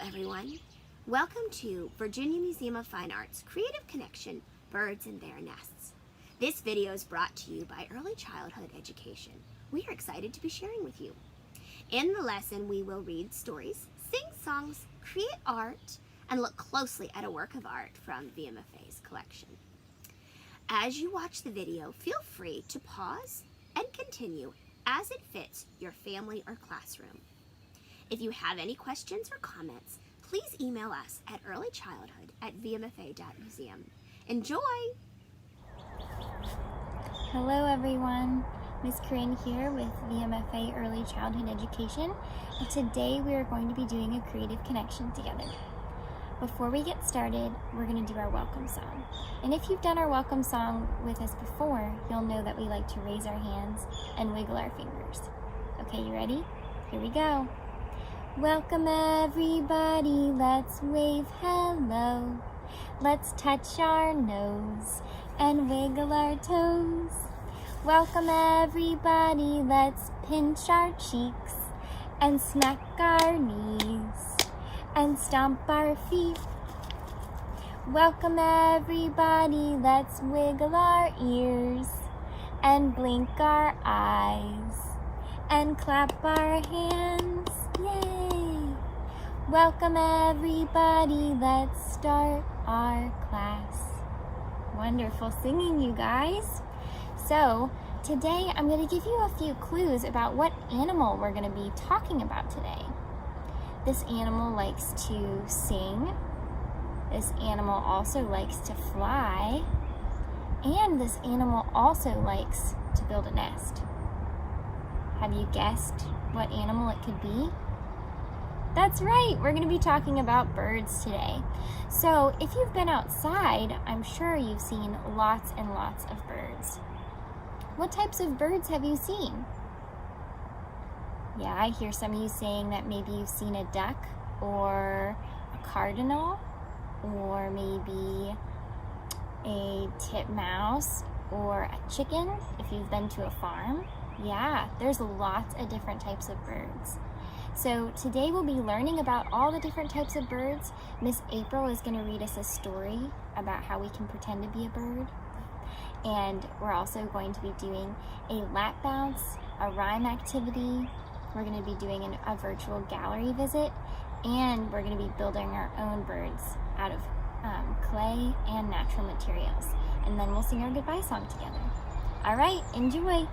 everyone. Welcome to Virginia Museum of Fine Arts Creative Connection, Birds in Their Nests. This video is brought to you by Early Childhood Education. We are excited to be sharing with you. In the lesson, we will read stories, sing songs, create art, and look closely at a work of art from VMFA's collection. As you watch the video, feel free to pause and continue as it fits your family or classroom. If you have any questions or comments, please email us at earlychildhood@vmfa.museum. Enjoy! Hello everyone, Ms. Corinne here with VMFA Early Childhood Education, and today we are going to be doing a creative connection together. Before we get started, we're going to do our welcome song. And if you've done our welcome song with us before, you'll know that we like to raise our hands and wiggle our fingers. Okay, you ready? Here we go. Welcome everybody, let's wave hello. Let's touch our nose and wiggle our toes. Welcome everybody, let's pinch our cheeks and smack our knees and stomp our feet. Welcome everybody, let's wiggle our ears and blink our eyes and clap our hands. Yay! Welcome everybody, let's start our class. Wonderful singing, you guys. So today I'm going to give you a few clues about what animal we're going to be talking about today. This animal likes to sing. This animal also likes to fly. And this animal also likes to build a nest. Have you guessed what animal it could be? That's right, we're going to be talking about birds today. So if you've been outside, I'm sure you've seen lots and lots of birds. What types of birds have you seen? Yeah, I hear some of you saying that maybe you've seen a duck or a cardinal or maybe a titmouse or a chicken if you've been to a farm. Yeah, there's lots of different types of birds. So today we'll be learning about all the different types of birds. Miss April is going to read us a story about how we can pretend to be a bird. And we're also going to be doing a lap bounce, a rhyme activity. We're going to be doing a virtual gallery visit. And we're going to be building our own birds out of clay and natural materials. And then we'll sing our goodbye song together. All right, enjoy.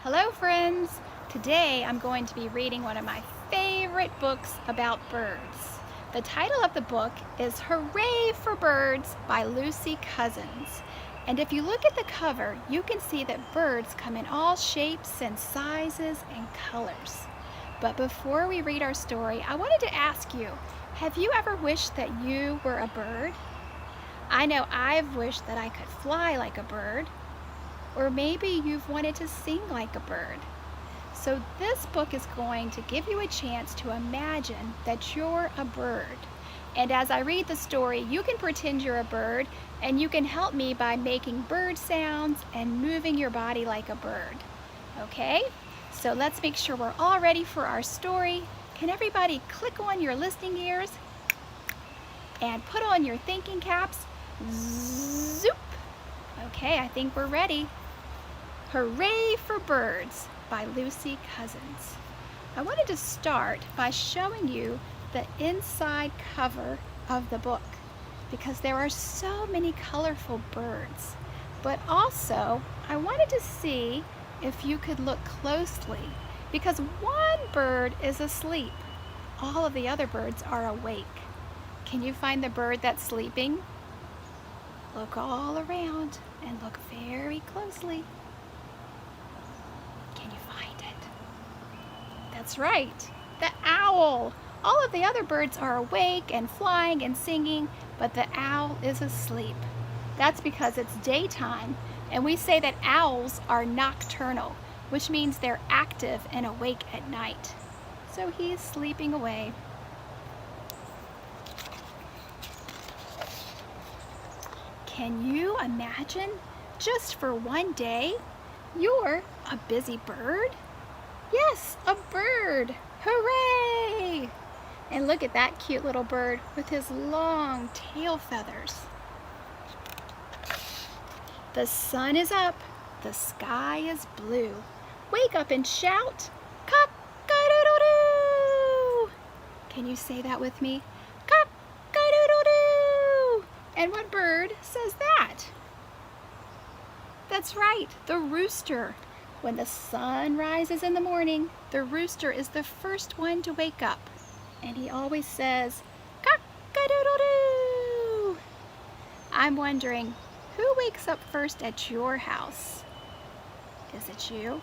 Hello friends! Today I'm going to be reading one of my favorite books about birds. The title of the book is Hooray for Birds by Lucy Cousins. And if you look at the cover, you can see that birds come in all shapes and sizes and colors. But before we read our story, I wanted to ask you, have you ever wished that you were a bird? I know I've wished that I could fly like a bird. Or maybe you've wanted to sing like a bird. So this book is going to give you a chance to imagine that you're a bird. And as I read the story, you can pretend you're a bird, and you can help me by making bird sounds and moving your body like a bird. Okay? So let's make sure we're all ready for our story. Can everybody click on your listening ears and put on your thinking caps? Zoop! Okay, I think we're ready. Hooray for Birds by Lucy Cousins. I wanted to start by showing you the inside cover of the book because there are so many colorful birds. But also, I wanted to see if you could look closely because one bird is asleep. All of the other birds are awake. Can you find the bird that's sleeping? Look all around and look very closely. Can you find it? That's right, the owl. All of the other birds are awake and flying and singing, but the owl is asleep. That's because it's daytime, and we say that owls are nocturnal, which means they're active and awake at night. So he's sleeping away. Can you imagine, just for one day, You're a busy bird? Yes, a bird! Hooray! And look at that cute little bird with his long tail feathers. The sun is up, the sky is blue. Wake up and shout, cock-a-doodle-doo! Can you say that with me? Cock-a-doodle-doo! And what bird says that? That's right, the rooster. When the sun rises in the morning, the rooster is the first one to wake up. And he always says, cock-a-doodle-doo! I'm wondering, who wakes up first at your house? Is it you?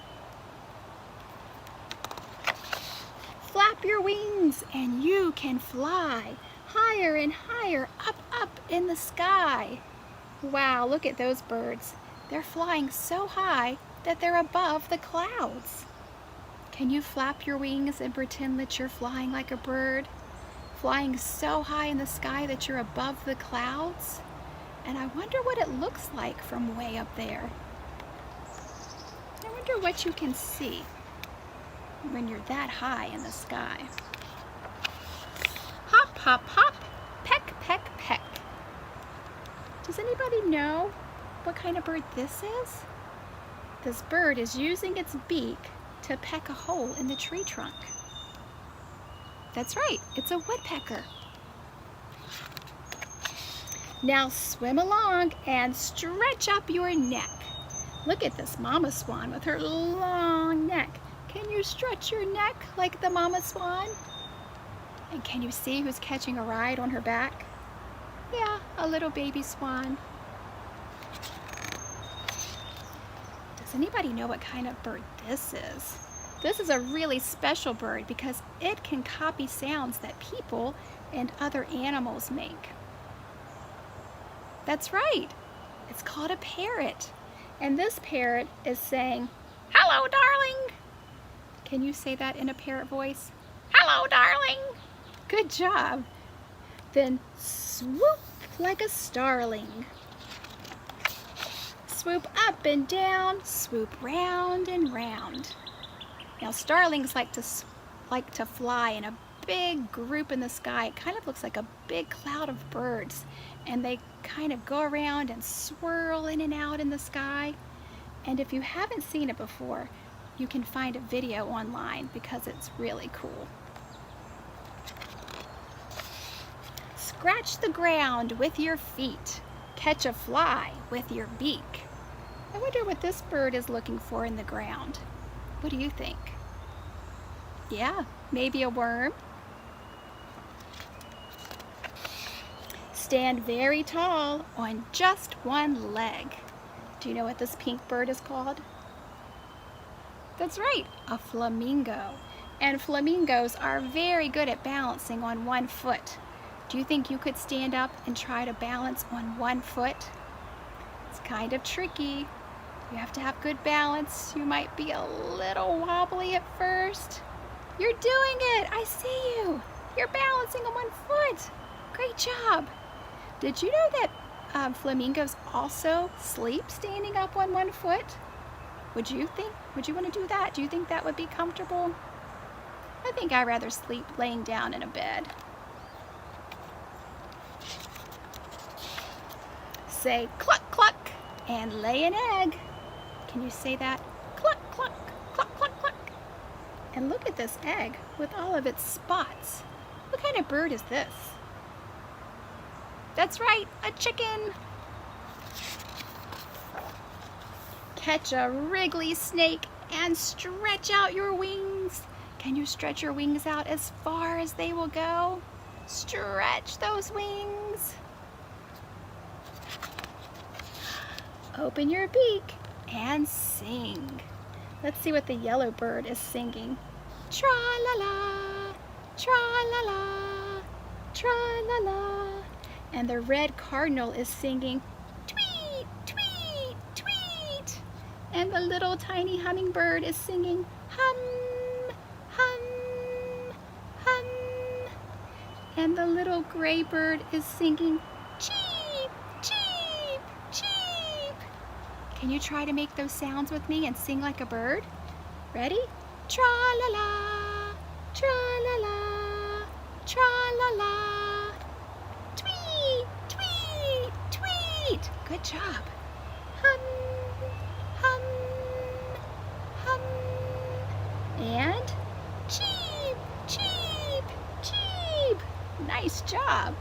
Flap your wings and you can fly higher and higher up in the sky. Wow, look at those birds. They're flying so high that they're above the clouds. Can you flap your wings and pretend that you're flying like a bird? Flying so high in the sky that you're above the clouds? And I wonder what it looks like from way up there. I wonder what you can see when you're that high in the sky. Hop, hop, hop, peck, peck, peck. Does anybody know what kind of bird this is? This bird is using its beak to peck a hole in the tree trunk. That's right, it's a woodpecker. Now swim along and stretch up your neck. Look at this mama swan with her long neck. Can you stretch your neck like the mama swan? And can you see who's catching a ride on her back? Yeah, a little baby swan. Does anybody know what kind of bird this is? This is a really special bird because it can copy sounds that people and other animals make. That's right, it's called a parrot. And this parrot is saying, "Hello, darling." Can you say that in a parrot voice? "Hello, darling." Good job. Then swoop like a starling. Swoop up and down, swoop round and round. Now starlings like to fly in a big group in the sky. It kind of looks like a big cloud of birds, and they kind of go around and swirl in and out in the sky. And if you haven't seen it before, you can find a video online because it's really cool. Scratch the ground with your feet. Catch a fly with your beak. I wonder what this bird is looking for in the ground. What do you think? Yeah, maybe a worm? Stand very tall on just one leg. Do you know what this pink bird is called? That's right, a flamingo. And flamingos are very good at balancing on one foot. Do you think you could stand up and try to balance on one foot? It's kind of tricky. You have to have good balance. You might be a little wobbly at first. You're doing it! I see you! You're balancing on one foot! Great job! Did you know that flamingos also sleep standing up on one foot? Would you want to do that? Do you think that would be comfortable? I think I'd rather sleep laying down in a bed. Say cluck cluck and lay an egg. Can you say that? Cluck cluck, cluck cluck cluck. And look at this egg with all of its spots. What kind of bird is this? That's right, a chicken. Catch a wriggly snake and stretch out your wings. Can you stretch your wings out as far as they will go? Stretch those wings. Open your beak and sing. Let's see what the yellow bird is singing. Tra-la-la, tra-la-la, tra-la-la. And the red cardinal is singing tweet, tweet, tweet. And the little tiny hummingbird is singing hum, hum, hum. And the little gray bird is singing cheep, cheep, cheep. Can you try to make those sounds with me and sing like a bird? Ready? Tra-la-la, tra-la-la, tra-la-la. Tweet, tweet, tweet. Good job. Hum, hum, hum. And cheep, cheep, cheep. Nice job.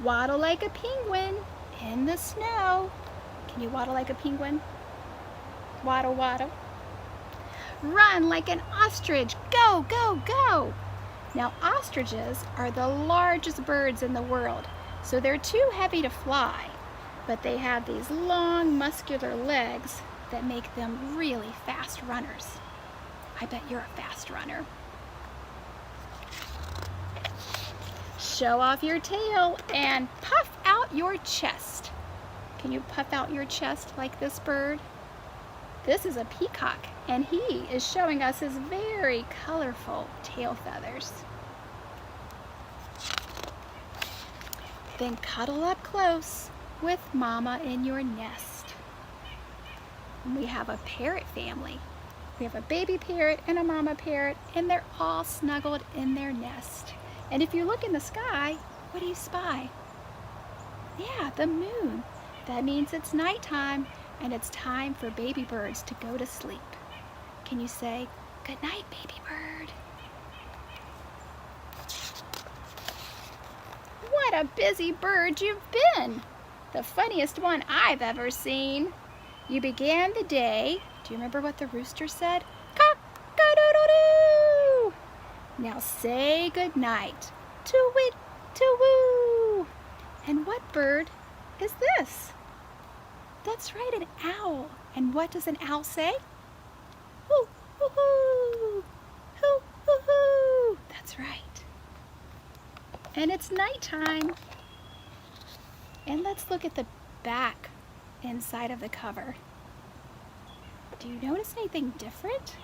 Waddle like a penguin in the snow. Can you waddle like a penguin? Waddle, waddle. Run like an ostrich. Go, go, go. Now, ostriches are the largest birds in the world, so they're too heavy to fly, but they have these long, muscular legs that make them really fast runners. I bet you're a fast runner. Show off your tail and puff out your chest. Can you puff out your chest like this bird? This is a peacock, and he is showing us his very colorful tail feathers. Then cuddle up close with Mama in your nest. And we have a parrot family. We have a baby parrot and a mama parrot, and they're all snuggled in their nest. And if you look in the sky, what do you spy? Yeah, the moon. That means it's nighttime, and it's time for baby birds to go to sleep. Can you say, good night, baby bird? What a busy bird you've been! The funniest one I've ever seen. You began the day, do you remember what the rooster said? Cock-a-doodle-doo! Now say good night. To-wit, to-woo! And what bird is this? That's right, an owl. And what does an owl say? Hoo, hoo, hoo, hoo, hoo, hoo. That's right. And it's nighttime. And let's look at the back inside of the cover. Do you notice anything different?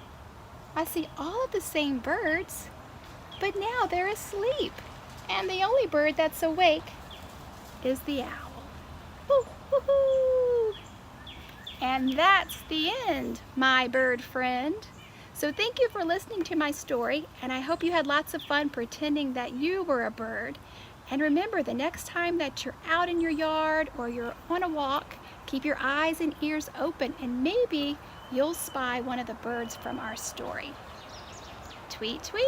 I see all of the same birds, but now they're asleep. And the only bird that's awake is the owl. Hoo, hoo, hoo. And that's the end, my bird friend. So thank you for listening to my story, and I hope you had lots of fun pretending that you were a bird. And remember, the next time that you're out in your yard or you're on a walk, keep your eyes and ears open, and maybe you'll spy one of the birds from our story. Tweet, tweet.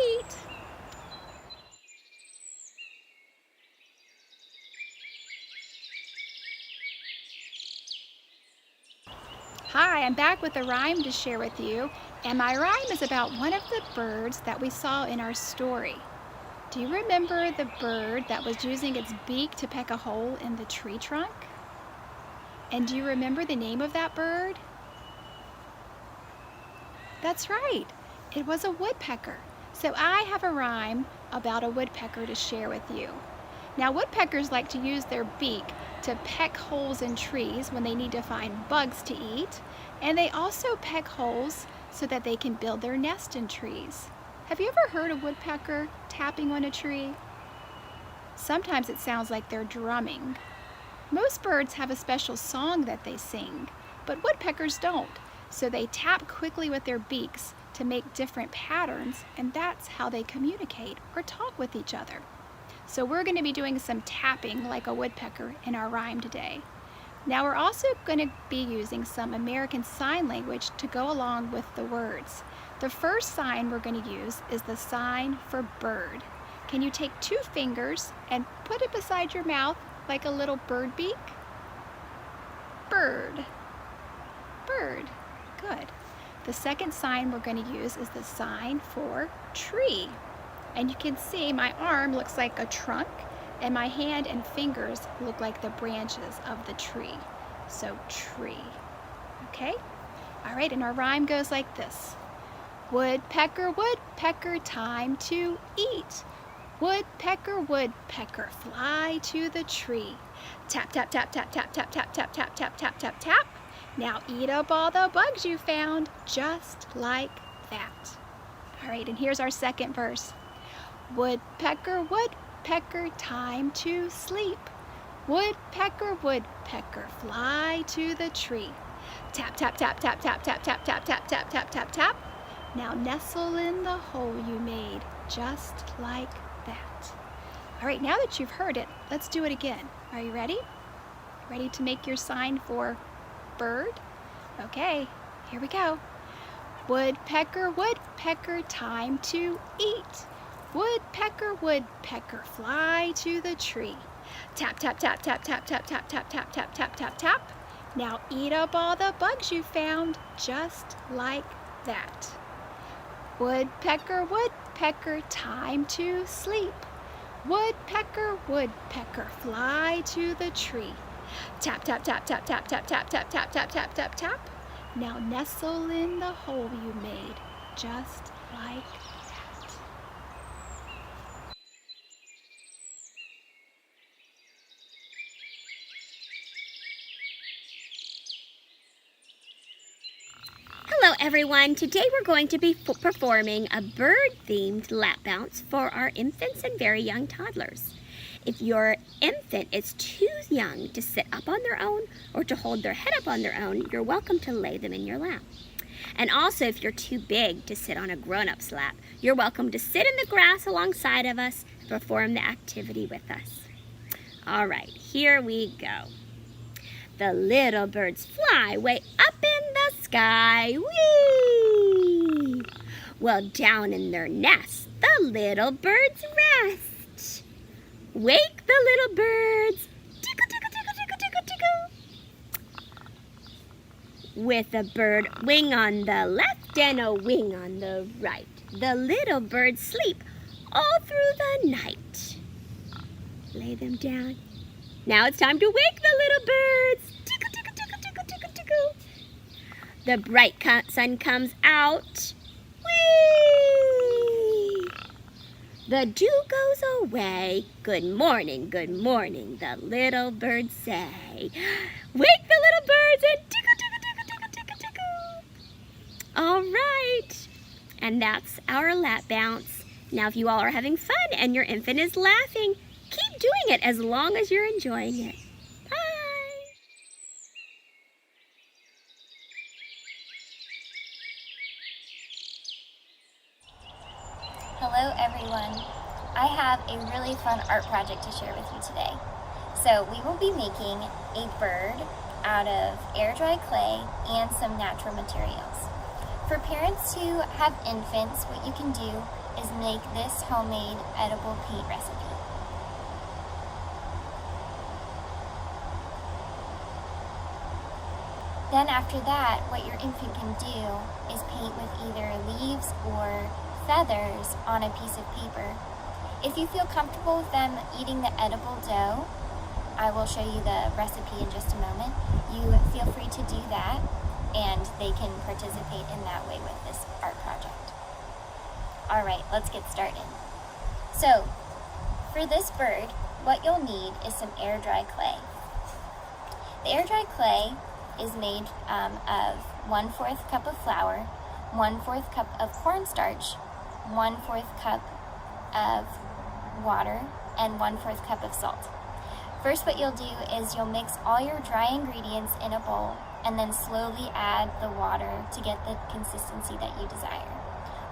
Hi, I'm back with a rhyme to share with you, and my rhyme is about one of the birds that we saw in our story. Do you remember the bird that was using its beak to peck a hole in the tree trunk? And do you remember the name of that bird? That's right, it was a woodpecker. So I have a rhyme about a woodpecker to share with you. Now, woodpeckers like to use their beak to peck holes in trees when they need to find bugs to eat, and they also peck holes so that they can build their nest in trees. Have you ever heard a woodpecker tapping on a tree? Sometimes it sounds like they're drumming. Most birds have a special song that they sing, but woodpeckers don't, so they tap quickly with their beaks to make different patterns, and that's how they communicate or talk with each other. So we're going to be doing some tapping like a woodpecker in our rhyme today. Now we're also going to be using some American Sign Language to go along with the words. The first sign we're going to use is the sign for bird. Can you take 2 fingers and put it beside your mouth like a little bird beak? Bird. Bird. Good. The second sign we're going to use is the sign for tree. And you can see my arm looks like a trunk, and my hand and fingers look like the branches of the tree. So tree. Okay? All right, and our rhyme goes like this. Woodpecker, woodpecker, time to eat. Woodpecker, woodpecker, fly to the tree. Tap, tap, tap, tap, tap, tap, tap, tap, tap, tap, tap, tap, tap. Now eat up all the bugs you found, just like that. All right, and here's our second verse. Woodpecker, woodpecker, time to sleep. Woodpecker, woodpecker, fly to the tree. Tap, tap, tap, tap, tap, tap, tap, tap, tap, tap, tap, tap, tap. Now nestle in the hole you made, just like that. All right, now that you've heard it, let's do it again. Are you ready? Ready to make your sign for bird? Okay, here we go. Woodpecker, woodpecker, time to eat. Woodpecker, woodpecker, fly to the tree. Tap, tap, tap, tap, tap, tap, tap, tap, tap, tap, tap, tap, tap. Now eat up all the bugs you found, just like that. Woodpecker, woodpecker, time to sleep. Woodpecker, woodpecker, fly to the tree. Tap, tap, tap, tap, tap, tap, tap, tap, tap, tap, tap, tap, tap. Now nestle in the hole you made, just like that. Hello everyone, today we're going to be performing a bird-themed lap bounce for our infants and very young toddlers. If your infant is too young to sit up on their own or to hold their head up on their own, you're welcome to lay them in your lap. And also if you're too big to sit on a grown-up's lap, you're welcome to sit in the grass alongside of us and perform the activity with us. All right, here we go. The little birds fly way up in the sky, whee! Well, down in their nest, the little birds rest. Wake the little birds, tickle, tickle, tickle, tickle, tickle, tickle. With a bird wing on the left and a wing on the right, the little birds sleep all through the night. Lay them down. Now it's time to wake the little birds. Tickle, tickle, tickle, tickle, tickle, tickle. The bright sun comes out. Whee! The dew goes away. Good morning, the little birds say. Wake the little birds and tickle, tickle, tickle, tickle, tickle, tickle. All right. And that's our lap bounce. Now if you all are having fun and your infant is laughing, keep doing it as long as you're enjoying it. Bye! Hello everyone. I have a really fun art project to share with you today. So we will be making a bird out of air dry clay and some natural materials. For parents who have infants, what you can do is make this homemade edible paint recipe. Then after that, what your infant can do is paint with either leaves or feathers on a piece of paper. If you feel comfortable with them eating the edible dough, I will show you the recipe in just a moment. You feel free to do that, and they can participate in that way with this art project. All right, let's get started. So, for this bird, what you'll need is some air dry clay. The air dry clay is made of 1/4 cup of flour, 1/4 cup of cornstarch, 1/4 cup of water, and 1/4 cup of salt. First, what you'll do is you'll mix all your dry ingredients in a bowl and then slowly add the water to get the consistency that you desire.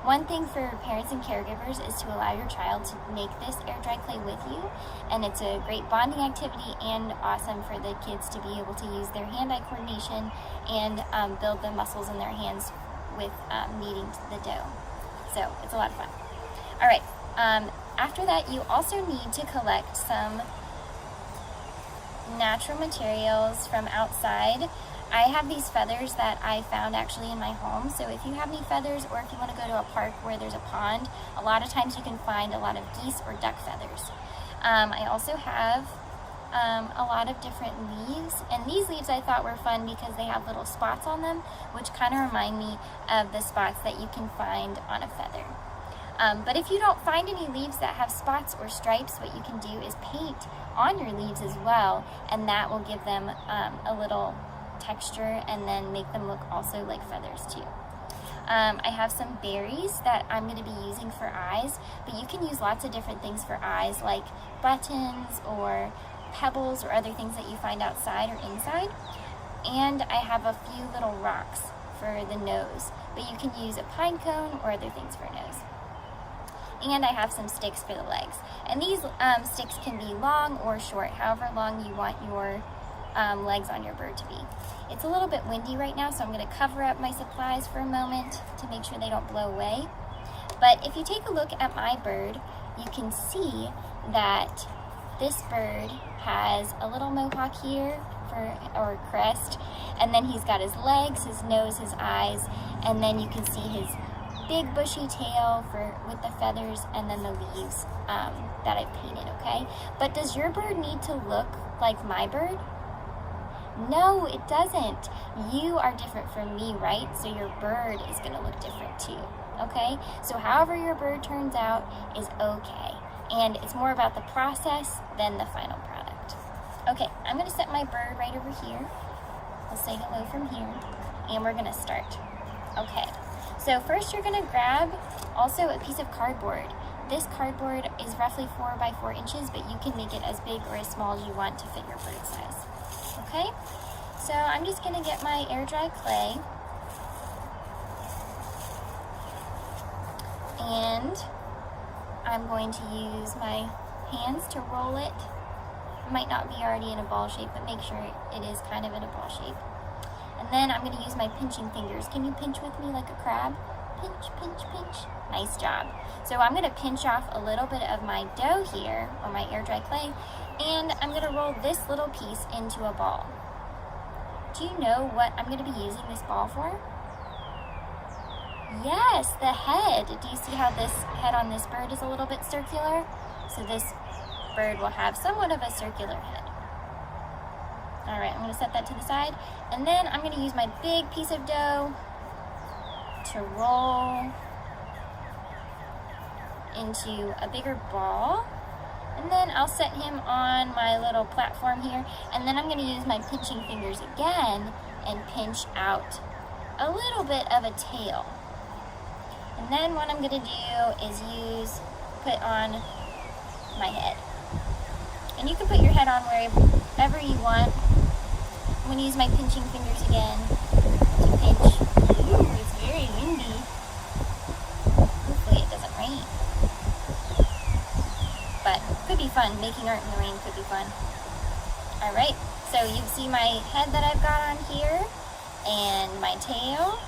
One thing for parents and caregivers is to allow your child to make this air dry clay with you, and it's a great bonding activity and awesome for the kids to be able to use their hand-eye coordination and build the muscles in their hands with kneading the dough. So it's a lot of fun. All right, after that you also need to collect some natural materials from outside. I have these feathers that I found actually in my home, so if you have any feathers or if you want to go to a park where there's a pond, a lot of times you can find a lot of geese or duck feathers. I also have a lot of different leaves, and these leaves I thought were fun because they have little spots on them, which kind of remind me of the spots that you can find on a feather. But if you don't find any leaves that have spots or stripes, what you can do is paint on your leaves as well, and that will give them a little texture and then make them look also like feathers too. I have some berries that I'm going to be using for eyes, but you can use lots of different things for eyes, like buttons or pebbles or other things that you find outside or inside. And I have a few little rocks for the nose, but you can use a pine cone or other things for a nose. And I have some sticks for the legs. And these sticks can be long or short, however long you want your legs on your bird to be. It's a little bit windy right now, so I'm going to cover up my supplies for a moment to make sure they don't blow away. But if you take a look at my bird, you can see that this bird has a little mohawk here, or crest, and then he's got his legs, his nose, his eyes, and then you can see his big bushy tail with the feathers, and then the leaves that I've painted, okay? But does your bird need to look like my bird? No, it doesn't. You are different from me, right? So your bird is going to look different too, okay? So however your bird turns out is okay. And it's more about the process than the final product. Okay, I'm going to set my bird right over here. I'll say hello from here, and we're going to start. Okay, so first you're going to grab also a piece of cardboard. This cardboard is roughly 4 by 4 inches, but you can make it as big or as small as you want to fit your bird size. Okay, so I'm just going to get my air dry clay, and I'm going to use my hands to roll it. It might not be already in a ball shape, but make sure it is kind of in a ball shape. And then I'm going to use my pinching fingers. Can you pinch with me like a crab? Pinch, pinch, pinch. Nice job. So I'm going to pinch off a little bit of my dough here, or my air dry clay, and I'm going to roll this little piece into a ball. Do you know what I'm going to be using this ball for? Yes, the head. Do you see how this head on this bird is a little bit circular? So this bird will have somewhat of a circular head. Alright, I'm going to set that to the side. And then I'm going to use my big piece of dough to roll into a bigger ball. And then I'll set him on my little platform here. And then I'm going to use my pinching fingers again and pinch out a little bit of a tail. And then what I'm going to do is put on my head. And you can put your head on wherever you want. I'm going to use my pinching fingers again to pinch. Ooh, it's very windy. Hopefully it doesn't rain. But it could be fun. Making art in the rain could be fun. Alright, so you see my head that I've got on here, and my tail.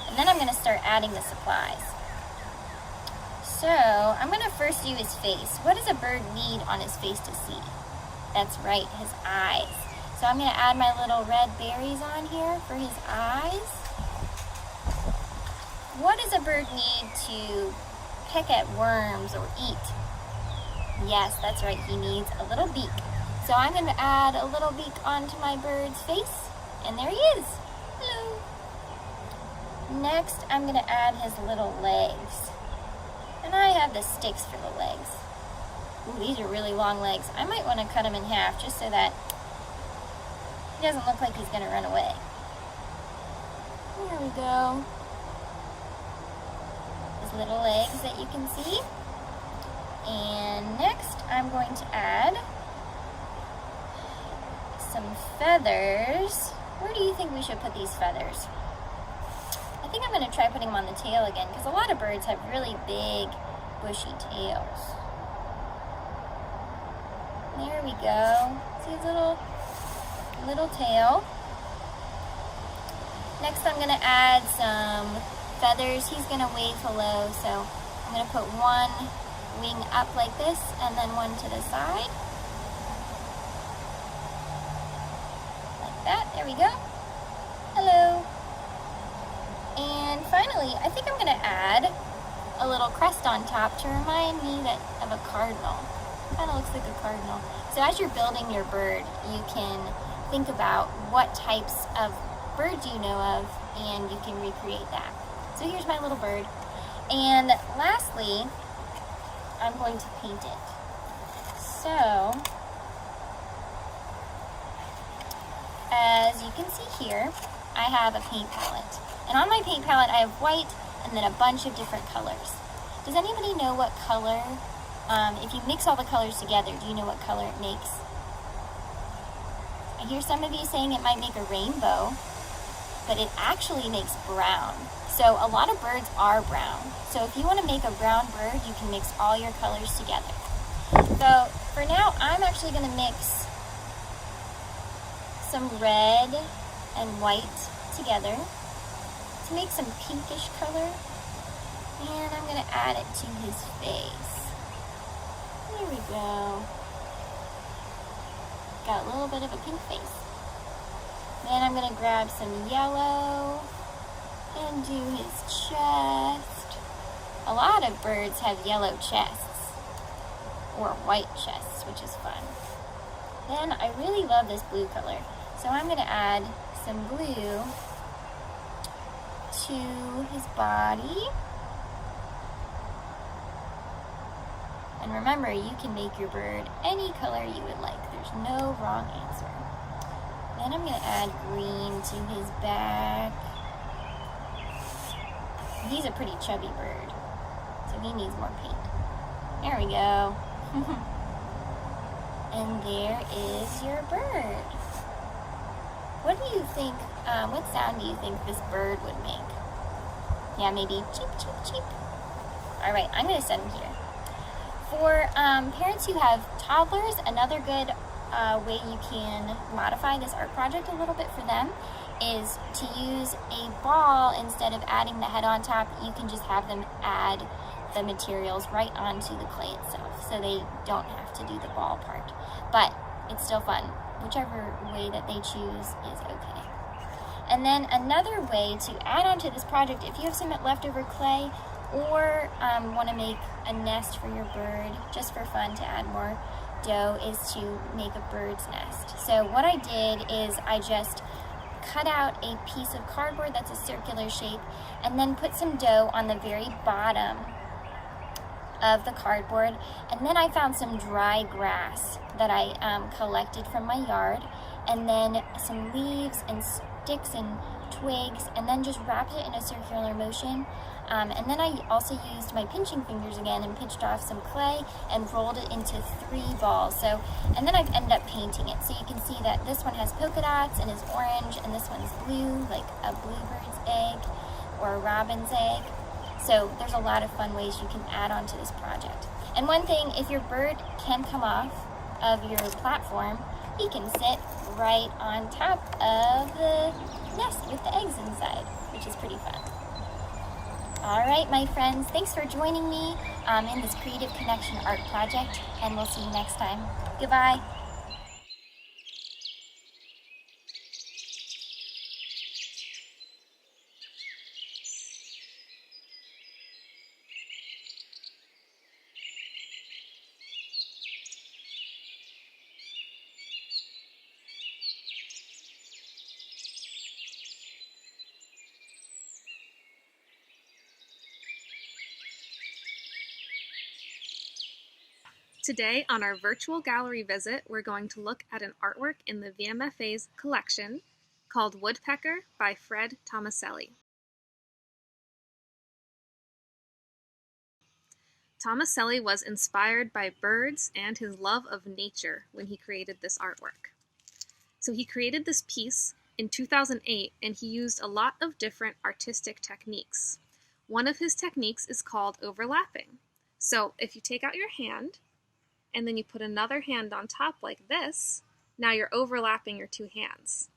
And then I'm going to start adding the supplies. So, I'm going to first do his face. What does a bird need on his face to see? That's right, his eyes. So I'm going to add my little red berries on here for his eyes. What does a bird need to peck at worms or eat? Yes, that's right, he needs a little beak. So I'm going to add a little beak onto my bird's face, and there he is. Hello. Next, I'm going to add his little legs. And I have the sticks for the legs. Ooh, these are really long legs. I might want to cut him in half just so that he doesn't look like he's going to run away. There we go. His little legs that you can see. And next, I'm going to add some feathers. Where do you think we should put these feathers? I think I'm going to try putting them on the tail again, because a lot of birds have really big, bushy tails. There we go. See his little tail. Next I'm going to add some feathers. He's going to wave hello, so I'm going to put one wing up like this, and then one to the side. Like that. There we go. Hello. And finally, I think I'm going to add a little crest on top to remind me of a cardinal. Kind of looks like a cardinal. So as you're building your bird, you can think about what types of birds you know of, and you can recreate that. So here's my little bird. And lastly, I'm going to paint it. So, as you can see here, I have a paint palette. And on my paint palette, I have white and then a bunch of different colors. Does anybody know what color, if you mix all the colors together, do you know what color it makes? I hear some of you saying it might make a rainbow, but it actually makes brown. So a lot of birds are brown. So if you want to make a brown bird, you can mix all your colors together. So for now, I'm actually going to mix some red and white together to make some pinkish color. And I'm going to add it to his face. There we go. Got a little bit of a pink face. Then I'm going to grab some yellow and do his chest. A lot of birds have yellow chests or white chests, which is fun. Then I really love this blue color, so I'm going to add some blue to his body. And remember, you can make your bird any color you would like. There's no wrong answer. Then I'm going to add green to his back. He's a pretty chubby bird, so he needs more paint. There we go. And there is your bird. What do you think, what sound do you think this bird would make? Yeah, maybe cheep, cheep, cheep. All right, I'm going to set him here. For parents who have toddlers, another good way you can modify this art project a little bit for them is to use a ball instead of adding the head on top. You can just have them add the materials right onto the clay itself, so they don't have to do the ball part. But it's still fun. Whichever way that they choose is okay. And then another way to add onto this project, if you have some leftover clay or want to make a nest for your bird, just for fun to add more dough, is to make a bird's nest. So what I did is I just cut out a piece of cardboard that's a circular shape and then put some dough on the very bottom of the cardboard, and then I found some dry grass that I collected from my yard, and then some leaves and sticks and twigs, and then just wrapped it in a circular motion. And then I also used my pinching fingers again and pinched off some clay and rolled it into 3 balls. So, and then I ended up painting it. So you can see that this one has polka dots and is orange, and this one's blue, like a bluebird's egg or a robin's egg. So there's a lot of fun ways you can add on to this project. And one thing, if your bird can come off of your platform, he can sit right on top of the nest with the eggs inside, which is pretty fun. All right, my friends, thanks for joining me in this Creative Connection art project, and we'll see you next time. Goodbye. Today, on our virtual gallery visit, we're going to look at an artwork in the VMFA's collection called Woodpecker by Fred Tomaselli. Tomaselli was inspired by birds and his love of nature when he created this artwork. So he created this piece in 2008, and he used a lot of different artistic techniques. One of his techniques is called overlapping. So if you take out your hand, and then you put another hand on top like this, now you're overlapping your 2 hands.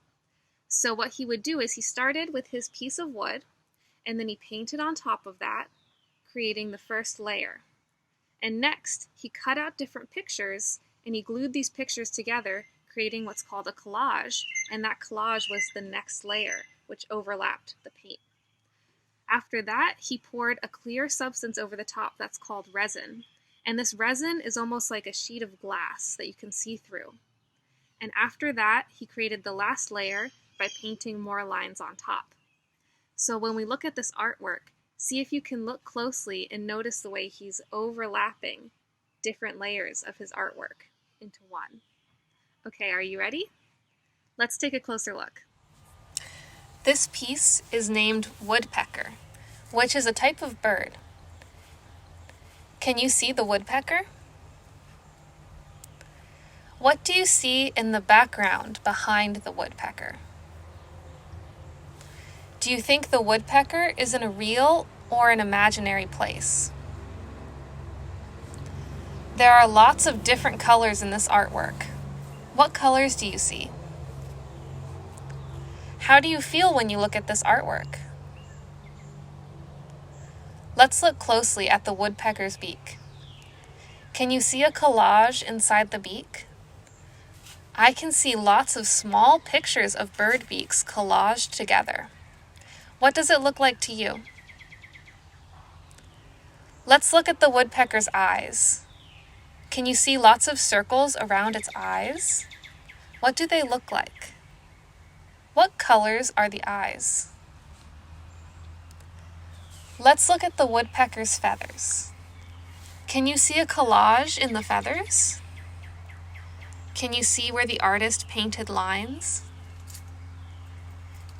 So what he would do is he started with his piece of wood, and then he painted on top of that, creating the first layer. And next, he cut out different pictures, and he glued these pictures together, creating what's called a collage, and that collage was the next layer, which overlapped the paint. After that, he poured a clear substance over the top that's called resin. And this resin is almost like a sheet of glass that you can see through. And after that, he created the last layer by painting more lines on top. So when we look at this artwork, see if you can look closely and notice the way he's overlapping different layers of his artwork into one. Okay, are you ready? Let's take a closer look. This piece is named Woodpecker, which is a type of bird. Can you see the woodpecker? What do you see in the background behind the woodpecker? Do you think the woodpecker is in a real or an imaginary place? There are lots of different colors in this artwork. What colors do you see? How do you feel when you look at this artwork? Let's look closely at the woodpecker's beak. Can you see a collage inside the beak? I can see lots of small pictures of bird beaks collaged together. What does it look like to you? Let's look at the woodpecker's eyes. Can you see lots of circles around its eyes? What do they look like? What colors are the eyes? Let's look at the woodpecker's feathers. Can you see a collage in the feathers? Can you see where the artist painted lines?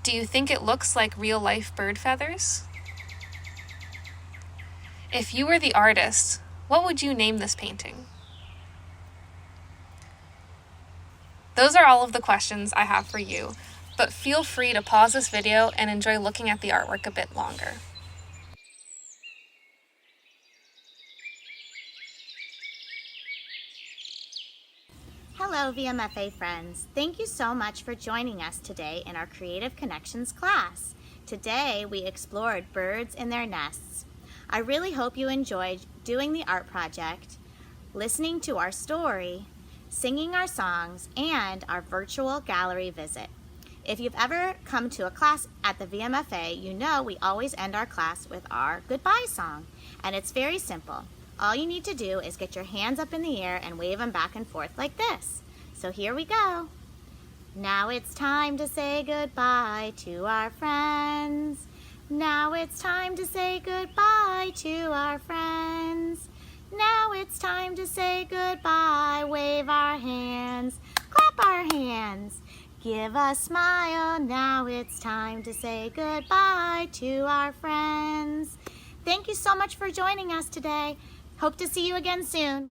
Do you think it looks like real-life bird feathers? If you were the artist, what would you name this painting? Those are all of the questions I have for you, but feel free to pause this video and enjoy looking at the artwork a bit longer. Hello VMFA friends. Thank you so much for joining us today in our Creative Connections class. Today we explored birds in their nests. I really hope you enjoyed doing the art project, listening to our story, singing our songs, and our virtual gallery visit. If you've ever come to a class at the VMFA, you know we always end our class with our goodbye song, and it's very simple. All you need to do is get your hands up in the air and wave them back and forth like this. So here we go. Now it's time to say goodbye to our friends. Now it's time to say goodbye to our friends. Now it's time to say goodbye. Wave our hands, clap our hands, give a smile. Now it's time to say goodbye to our friends. Thank you so much for joining us today. Hope to see you again soon.